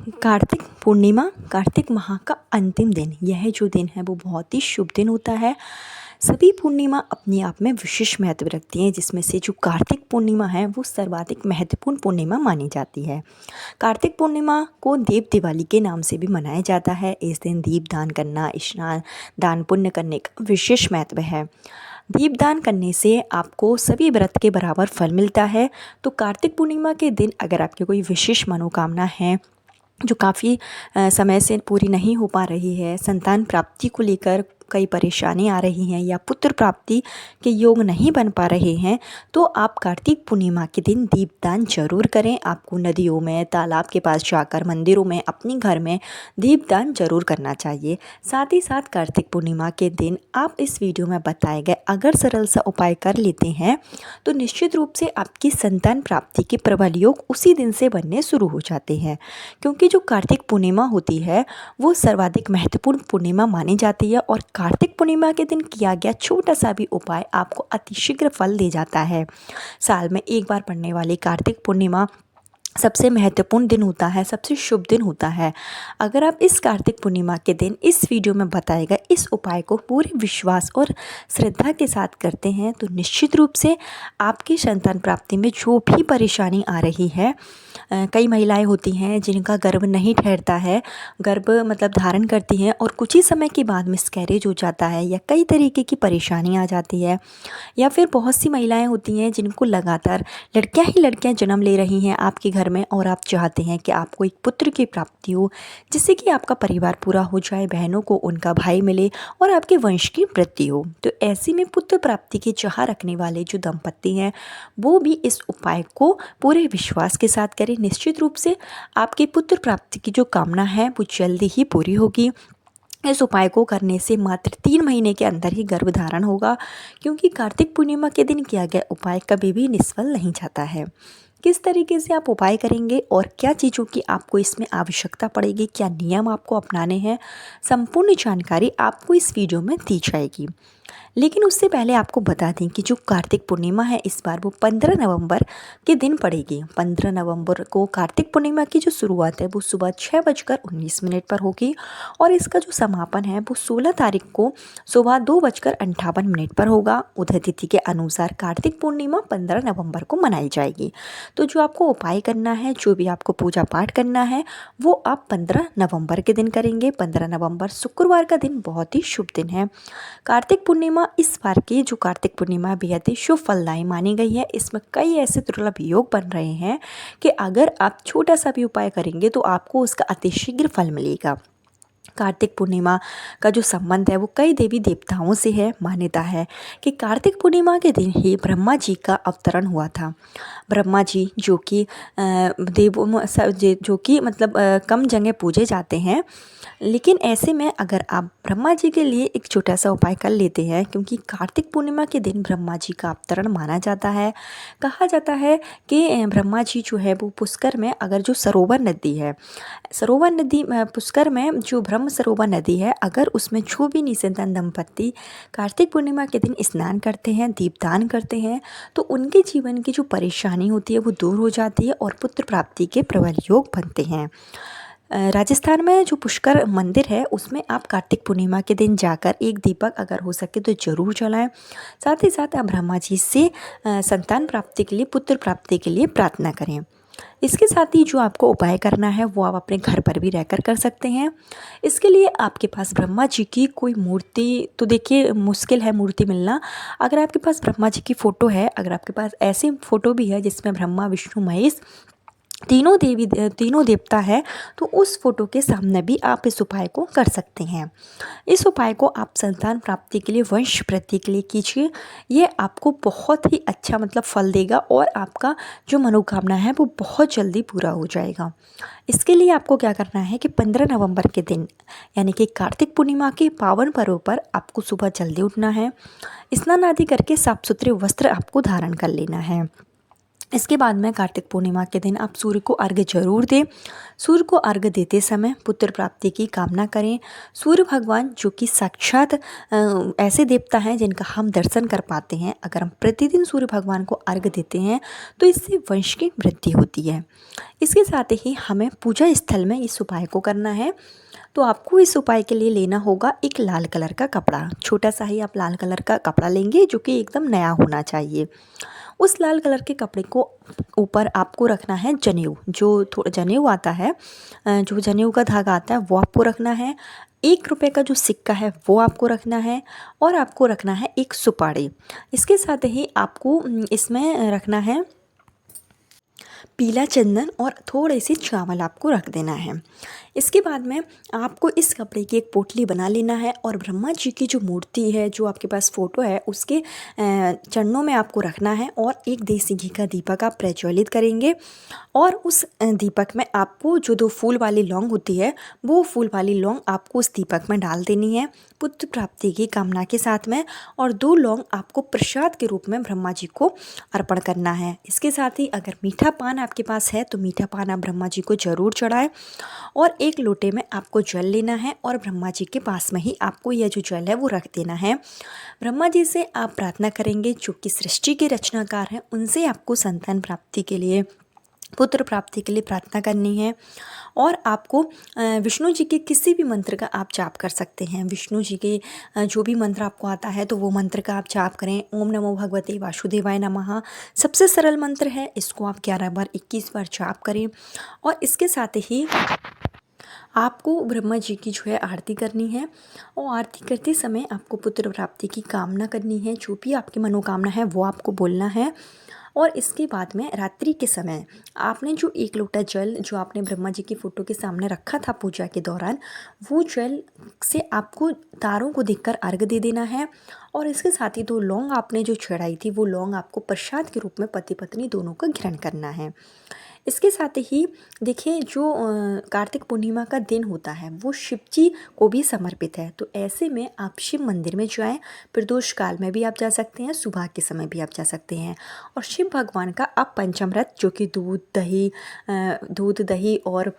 कार्तिक पूर्णिमा, कार्तिक माह का अंतिम दिन। यह जो दिन है वो बहुत ही शुभ दिन होता है। सभी पूर्णिमा अपने आप में विशेष महत्व रखती हैं, जिसमें से जो कार्तिक पूर्णिमा है वो सर्वाधिक महत्वपूर्ण पूर्णिमा मानी जाती है। कार्तिक पूर्णिमा को देव दिवाली के नाम से भी मनाया जाता है। इस दिन दीप दान करना, स्नान दान पुण्य करने का विशेष महत्व है। दीपदान करने से आपको सभी व्रत के बराबर फल मिलता है। तो कार्तिक पूर्णिमा के दिन अगर आपकी कोई विशेष मनोकामना है जो काफ़ी समय से पूरी नहीं हो पा रही है, संतान प्राप्ति को लेकर कई परेशानी आ रही हैं या पुत्र प्राप्ति के योग नहीं बन पा रहे हैं, तो आप कार्तिक पूर्णिमा के दिन दीपदान जरूर करें। आपको नदियों में, तालाब के पास जाकर, मंदिरों में, अपने घर में दीपदान जरूर करना चाहिए। साथ ही साथ कार्तिक पूर्णिमा के दिन आप इस वीडियो में बताए गए अगर सरल सा उपाय कर लेते हैं तो निश्चित रूप से आपकी संतान प्राप्ति के प्रबल योग उसी दिन से बनने शुरू हो जाते हैं। क्योंकि जो कार्तिक पूर्णिमा होती है वो सर्वाधिक महत्वपूर्ण पूर्णिमा मानी जाती है और कार्तिक पूर्णिमा के दिन किया गया छोटा सा भी उपाय आपको अतिशीघ्र फल दे जाता है। साल में एक बार पड़ने वाली कार्तिक पूर्णिमा सबसे महत्वपूर्ण दिन होता है, सबसे शुभ दिन होता है। अगर आप इस कार्तिक पूर्णिमा के दिन इस वीडियो में बताए गए इस उपाय को पूरे विश्वास और श्रद्धा के साथ करते हैं तो निश्चित रूप से आपकी संतान प्राप्ति में जो भी परेशानी आ रही है, कई महिलाएं होती हैं जिनका गर्भ नहीं ठहरता है, गर्भ मतलब धारण करती हैं और कुछ ही समय के बाद मिसकैरेज हो जाता है या कई तरीके की परेशानी आ जाती है, या फिर बहुत सी महिलाएं होती हैं जिनको लगातार लड़कियां ही लड़कियां जन्म ले रही हैं आपके घर में और आप चाहते हैं कि आपको एक पुत्र की प्राप्ति हो जिससे कि आपका परिवार पूरा हो जाए, बहनों को उनका भाई मिले और आपके वंश की वृद्धि हो। तो ऐसे में पुत्र प्राप्ति की चाह रखने वाले जो दंपत्ति हैं वो भी इस उपाय को पूरे विश्वास के साथ करें। निश्चित रूप से आपकी पुत्र प्राप्ति की जो कामना है वो जल्दी ही पूरी होगी। इस उपाय को करने से मात्र 3 महीने के अंदर ही गर्भधारण होगा, क्योंकि कार्तिक पूर्णिमा के दिन किया गया उपाय कभी भी निष्फल नहीं जाता है। किस तरीके से आप उपाय करेंगे और क्या चीज़ों की आपको इसमें आवश्यकता पड़ेगी, क्या नियम आपको अपनाने हैं, संपूर्ण जानकारी आपको इस वीडियो में दी जाएगी। लेकिन उससे पहले आपको बता दें कि जो कार्तिक पूर्णिमा है इस बार वो 15 नवंबर के दिन पड़ेगी। 15 नवंबर को कार्तिक पूर्णिमा की जो शुरुआत है वो सुबह 6:19 पर होगी और इसका जो समापन है वो 16 तारीख को सुबह 2:58 पर होगा। उदय तिथि के अनुसार कार्तिक पूर्णिमा 15 नवंबर को मनाई जाएगी। तो जो आपको उपाय करना है, जो भी आपको पूजा पाठ करना है वो आप 15 नवंबर के दिन करेंगे। 15 नवंबर शुक्रवार का दिन बहुत ही शुभ दिन है। कार्तिक पूर्णिमा इस बार की जो कार्तिक पूर्णिमा बेहद ही शुभ फलदायी मानी गई है। इसमें कई ऐसे दुर्लभ योग बन रहे हैं कि अगर आप छोटा सा भी उपाय करेंगे तो आपको उसका अतिशीघ्र फल मिलेगा। कार्तिक पूर्णिमा का जो संबंध है वो कई देवी देवताओं से है। मान्यता है कि कार्तिक पूर्णिमा के दिन ही ब्रह्मा जी का अवतरण हुआ था। ब्रह्मा जी जो कि जो कि मतलब कम जगह पूजे जाते हैं, लेकिन ऐसे में अगर आप ब्रह्मा जी के लिए एक छोटा सा उपाय कर लेते हैं, क्योंकि कार्तिक पूर्णिमा के दिन ब्रह्मा जी का अवतरण माना जाता है। कहा जाता है कि ब्रह्मा जी जो है वो पुष्कर में, अगर जो सरोवर नदी है, सरोवर नदी पुष्कर में जो ब्रह्म सरोवर नदी है, अगर उसमें जो भी निसंतान दंपत्ति कार्तिक पूर्णिमा के दिन स्नान करते हैं, दीपदान करते हैं, तो उनके जीवन की जो परेशानी होती है वो दूर हो जाती है और पुत्र प्राप्ति के प्रबल योग बनते हैं। राजस्थान में जो पुष्कर मंदिर है उसमें आप कार्तिक पूर्णिमा के दिन जाकर एक दीपक अगर हो सके तो ज़रूर जलाएं। साथ ही साथ आप ब्रह्मा जी से संतान प्राप्ति के लिए, पुत्र प्राप्ति के लिए प्रार्थना करें। इसके साथ ही जो आपको उपाय करना है वो आप अपने घर पर भी रहकर कर सकते हैं। इसके लिए आपके पास ब्रह्मा जी की कोई मूर्ति, तो देखिए मुश्किल है मूर्ति मिलना। अगर आपके पास ब्रह्मा जी की फ़ोटो है, अगर आपके पास ऐसी फ़ोटो भी है जिसमें ब्रह्मा, विष्णु, महेश तीनों देवता है, तो उस फोटो के सामने भी आप इस उपाय को कर सकते हैं। इस उपाय को आप संतान प्राप्ति के लिए, वंश वृद्धि के लिए कीजिए। ये आपको बहुत ही अच्छा मतलब फल देगा और आपका जो मनोकामना है वो बहुत जल्दी पूरा हो जाएगा। इसके लिए आपको क्या करना है कि 15 नवंबर के दिन यानी कि कार्तिक पूर्णिमा के पावन पर्व पर आपको सुबह जल्दी उठना है, स्नान आदि करके साफ सुथरे वस्त्र आपको धारण कर लेना है। इसके बाद में कार्तिक पूर्णिमा के दिन आप सूर्य को अर्घ्य जरूर दें। सूर्य को अर्घ्य देते समय पुत्र प्राप्ति की कामना करें। सूर्य भगवान जो कि साक्षात ऐसे देवता हैं जिनका हम दर्शन कर पाते हैं, अगर हम प्रतिदिन सूर्य भगवान को अर्घ्य देते हैं तो इससे वंश की वृद्धि होती है। इसके साथ ही हमें पूजा स्थल में इस उपाय को करना है। तो आपको इस उपाय के लिए लेना होगा एक लाल कलर का कपड़ा, छोटा सा ही आप लाल कलर का कपड़ा लेंगे जो कि एकदम नया होना चाहिए। उस लाल कलर के कपड़े को ऊपर आपको रखना है जनेऊ, जो जनेऊ आता है, जो जनेऊ का धागा आता है वो आपको रखना है। 1 रुपये का जो सिक्का है वो आपको रखना है और आपको रखना है एक सुपारी। इसके साथ ही आपको इसमें रखना है पीला चंदन और थोड़े से चावल आपको रख देना है। इसके बाद में आपको इस कपड़े की एक पोटली बना लेना है और ब्रह्मा जी की जो मूर्ति है, जो आपके पास फ़ोटो है, उसके चरणों में आपको रखना है और एक देसी घी का दीपक आप प्रज्वलित करेंगे और उस दीपक में आपको जो 2 फूल वाली लौंग होती है वो फूल वाली लौंग आपको उस दीपक में डाल देनी है पुत्र प्राप्ति की कामना के साथ में, और 2 लौंग आपको प्रसाद के रूप में ब्रह्मा जी को अर्पण करना है। इसके साथ ही अगर मीठा पान आपके पास है तो मीठा पान आप ब्रह्मा जी को ज़रूर चढ़ाएं और एक लोटे में आपको जल लेना है और ब्रह्मा जी के पास में ही आपको यह जो जल है वो रख देना है। ब्रह्मा जी से आप प्रार्थना करेंगे, जो कि सृष्टि के रचनाकार हैं, उनसे आपको संतान प्राप्ति के लिए, पुत्र प्राप्ति के लिए प्रार्थना करनी है। और आपको विष्णु जी के किसी भी मंत्र का आप जाप कर सकते हैं। विष्णु जी के जो भी मंत्र आपको आता है तो वो मंत्र का आप जाप करें। ओम नमो भगवते वासुदेवाय नमः सबसे सरल मंत्र है, इसको आप 11 बार 21 बार जाप करें। और इसके साथ ही आपको ब्रह्मा जी की जो है आरती करनी है और आरती करते समय आपको पुत्र प्राप्ति की कामना करनी है। जो भी आपकी मनोकामना है वो आपको बोलना है। और इसके बाद में रात्रि के समय आपने जो 1 लोटा जल जो आपने ब्रह्मा जी की फ़ोटो के सामने रखा था पूजा के दौरान, वो जल से आपको तारों को देखकर अर्घ दे देना है। और इसके साथ ही 2 लौंग आपने जो चढ़ाई थी वो लौंग आपको प्रसाद के रूप में पति पत्नी दोनों का ग्रहण करना है। इसके साथ ही देखिए, जो कार्तिक पूर्णिमा का दिन होता है वो शिव जी को भी समर्पित है। तो ऐसे में आप शिव मंदिर में जाएं, प्रदोष काल में भी आप जा सकते हैं, सुबह के समय भी आप जा सकते हैं। और शिव भगवान का आप पंचामृत, जो कि दूध दही और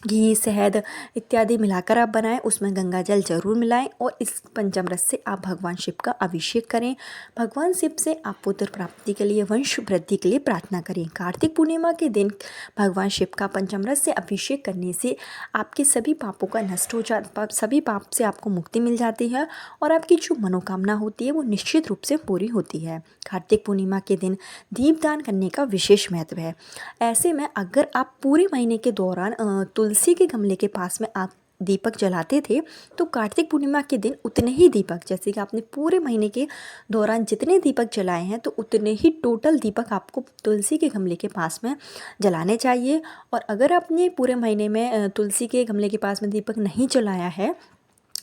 घी शहद इत्यादि मिलाकर आप बनाएं, उसमें गंगा जल जरूर मिलाएं और इस पंचामृत से आप भगवान शिव का अभिषेक करें। भगवान शिव से आप पुत्र प्राप्ति के लिए, वंश वृद्धि के लिए प्रार्थना करें। कार्तिक पूर्णिमा के दिन भगवान शिव का पंचामृत से अभिषेक करने से आपके सभी पापों का नष्ट हो जाता, सभी पाप से आपको मुक्ति मिल जाती है और आपकी जो मनोकामना होती है वो निश्चित रूप से पूरी होती है। कार्तिक पूर्णिमा के दिन दीपदान करने का विशेष महत्व है। ऐसे में अगर आप पूरे महीने के दौरान तुलसी के गमले के पास में आप दीपक जलाते थे तो कार्तिक पूर्णिमा के दिन उतने ही दीपक, जैसे कि आपने पूरे महीने के दौरान जितने दीपक जलाए हैं तो उतने ही टोटल दीपक आपको तुलसी के गमले के पास में जलाने चाहिए। और अगर आपने पूरे महीने में तुलसी के गमले के पास में दीपक नहीं जलाया है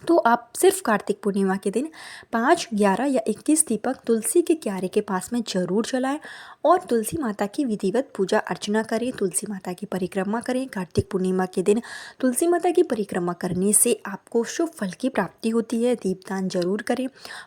तो आप सिर्फ कार्तिक पूर्णिमा के दिन 5, 11 या 21 दीपक तुलसी के क्यारे के पास में ज़रूर जलाएं और तुलसी माता की विधिवत पूजा अर्चना करें, तुलसी माता की परिक्रमा करें। कार्तिक पूर्णिमा के दिन तुलसी माता की परिक्रमा करने से आपको शुभ फल की प्राप्ति होती है। दीपदान जरूर करें,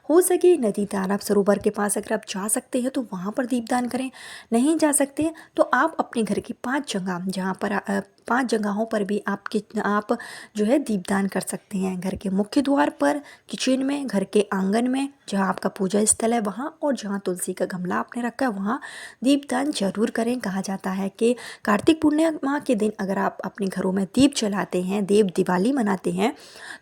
हो सके नदी तालाब सरोवर के पास अगर आप जा सकते हैं तो वहाँ पर दीपदान करें, नहीं जा सकते तो आप अपने घर की 5 जगह, जहाँ पर 5 जगहों पर भी आप जो है दीपदान कर सकते हैं। घर के मुख्य द्वार पर, किचन में, घर के आंगन में, जहाँ आपका पूजा स्थल है वहाँ, और जहाँ तुलसी का गमला आपने रखा है वहाँ दीपदान जरूर करें। कहा जाता है कि कार्तिक पूर्णिमा के दिन अगर आप अपने घरों में दीप जलाते हैं, देव दिवाली मनाते हैं,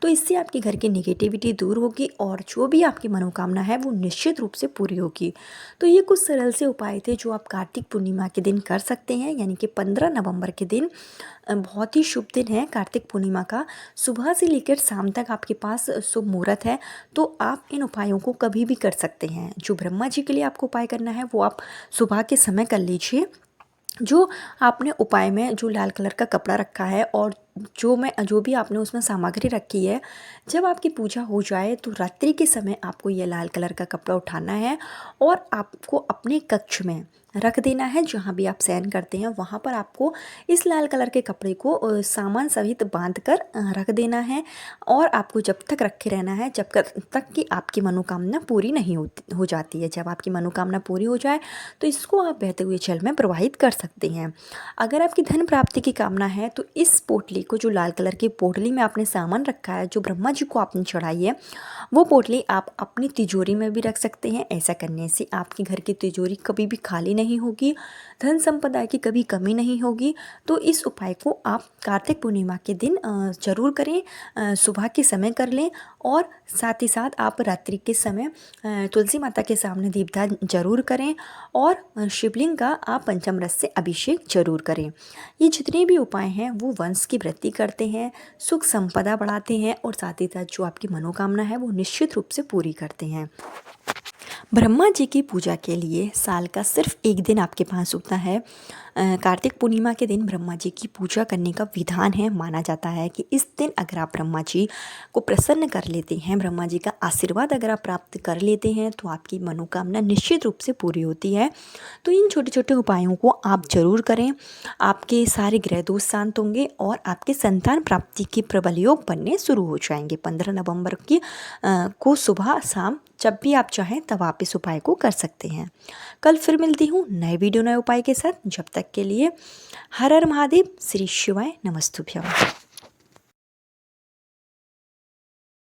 तो इससे आपके घर की नेगेटिविटी दूर होगी और जो भी आपकी मनोकामना है वो निश्चित रूप से पूरी होगी। तो ये कुछ सरल से उपाय थे जो आप कार्तिक पूर्णिमा के दिन कर सकते हैं, यानी कि 15 नवंबर के दिन बहुत ही शुभ दिन है कार्तिक पूर्णिमा का। सुबह से लेकर शाम तक आपके पास शुभ मुहूर्त है, तो आप इन उपायों को कभी भी कर सकते हैं। जो ब्रह्मा जी के लिए आपको उपाय करना है वो आप सुबह के समय कर लीजिए। जो आपने उपाय में जो लाल कलर का कपड़ा रखा है और जो भी आपने उसमें सामग्री रखी है, जब आपकी पूजा हो जाए तो रात्रि के समय आपको ये लाल कलर का कपड़ा उठाना है और आपको अपने कक्ष में रख देना है। जहाँ भी आप शयन करते हैं वहाँ पर आपको इस लाल कलर के कपड़े को सामान सहित बांध कर रख देना है और आपको जब तक रखे रहना है जब तक कि आपकी मनोकामना पूरी नहीं हो जाती है। जब आपकी मनोकामना पूरी हो जाए तो इसको आप बहते हुए जल में प्रवाहित कर सकते हैं। अगर आपकी धन प्राप्ति की कामना है तो इस पोटली को, जो लाल कलर की पोटली में आपने सामान रखा है, जो ब्रह्मा जी को आपने चढ़ाई है, वो पोटली आप अपनी तिजोरी में भी रख सकते हैं। ऐसा करने से आपके घर की तिजोरी कभी भी खाली नहीं होगी, धन संपदा की कभी कमी नहीं होगी। तो इस उपाय को आप कार्तिक पूर्णिमा के दिन ज़रूर करें, सुबह के समय कर लें और साथ ही साथ आप रात्रि के समय तुलसी माता के सामने दीपदान जरूर करें और शिवलिंग का आप पंचामृत से अभिषेक जरूर करें। ये जितने भी उपाय हैं वो वंश की वृद्धि करते हैं, सुख संपदा बढ़ाते हैं और साथ ही साथ जो आपकी मनोकामना है वो निश्चित रूप से पूरी करते हैं। ब्रह्मा जी की पूजा के लिए साल का सिर्फ एक दिन आपके पास होता है। कार्तिक पूर्णिमा के दिन ब्रह्मा जी की पूजा करने का विधान है। माना जाता है कि इस दिन अगर आप ब्रह्मा जी को प्रसन्न कर लेते हैं, ब्रह्मा जी का आशीर्वाद अगर आप प्राप्त कर लेते हैं तो आपकी मनोकामना निश्चित रूप से पूरी होती है। तो इन छोटे छोटे उपायों को आप जरूर करें, आपके सारे ग्रह दोष शांत होंगे और आपके संतान प्राप्ति के प्रबल योग बनने शुरू हो जाएंगे। 15 नवंबर को सुबह शाम जब भी आप चाहें तब आप इस उपाय को कर सकते हैं। कल फिर मिलती हूँ नए वीडियो नए उपाय के साथ। जब तक के लिए हर हर महादेव, श्री शिवाय नमस्तुभ्यम।